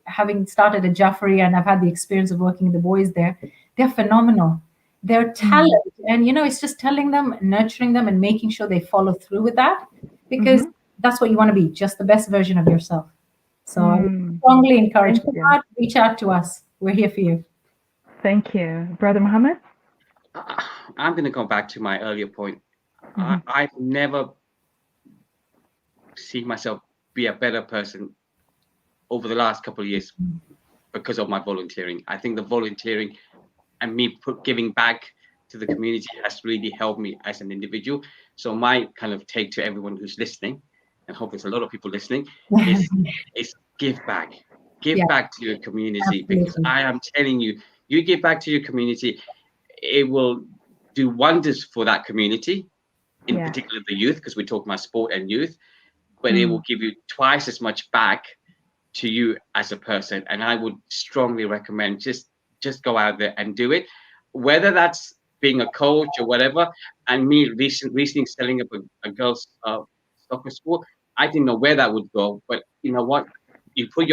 having started at Jaffaria and I've had the experience of working with the boys there, they're phenomenal. Their talent, and it's just telling them, nurturing them, and making sure they follow through with that, because that's what you want to be, just the best version of yourself. So I strongly encourage, come out, reach out to us. We're here for you. Thank you. Brother Mohammed? I'm going to go back to my earlier point. I've never seen myself be a better person over the last couple of years because of my volunteering. I think the volunteering and me giving back to the community has really helped me as an individual. So my kind of take to everyone who's listening, and hope there's a lot of people listening, is give back. Give back to your community. Absolutely. Because I am telling you, you give back to your community, it will do wonders for that community, in particular the youth, because we talk about sport and youth, but it will give you twice as much back to you as a person. And I would strongly recommend just go out there and do it, whether that's being a coach or whatever. And me recently setting up a girls' soccer school, I didn't know where that would go, but you know what? You put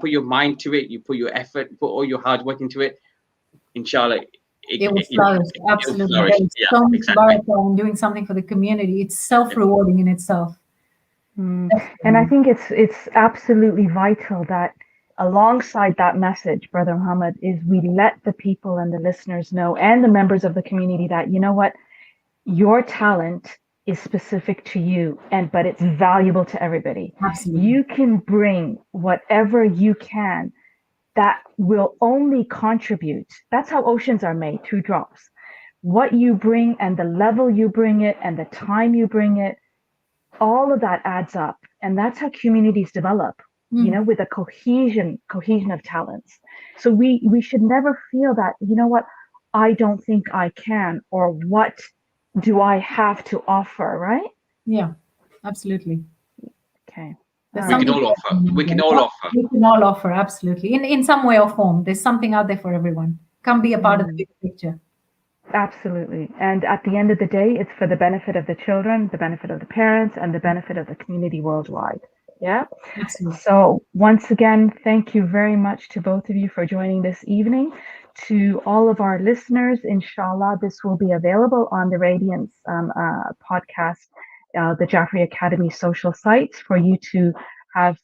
your mind to it, you put your effort, put all your hard work into it. Inshallah, it will flourish. Absolutely, so much barakah in doing something for the community. It's self-rewarding in itself. And I think it's absolutely vital that alongside that message, Brother Mohammed, is we let the people and the listeners know, and the members of the community, that you know what, your talent is specific to you, but it's valuable to everybody. Absolutely. You can bring whatever you can that will only contribute. That's how oceans are made, 2 drops. What you bring and the level you bring it and the time you bring it, all of that adds up. And that's how communities develop, with a cohesion of talents. So we should never feel that, you know what, I don't think I can, or what do I have to offer, right? Yeah, absolutely. Okay. We can all offer. We can all offer, absolutely. In some way or form. There's something out there for everyone. Come be a part of the big picture. Absolutely. And at the end of the day, it's for the benefit of the children, the benefit of the parents, and the benefit of the community worldwide. Yeah. Absolutely. So once again, thank you very much to both of you for joining this evening. To all of our listeners, inshallah, this will be available on the Radiance podcast, the Jaffrey Academy social sites, for you to have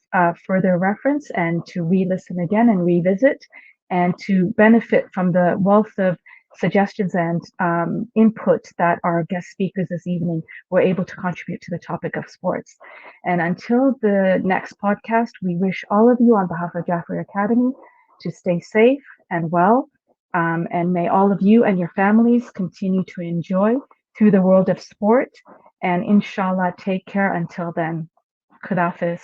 further reference and to re-listen again and revisit, and to benefit from the wealth of suggestions and input that our guest speakers this evening were able to contribute to the topic of sports. And until the next podcast, we wish all of you on behalf of Jaffrey Academy to stay safe and well. And may all of you and your families continue to enjoy through the world of sport. And inshallah, take care until then. Khudafis.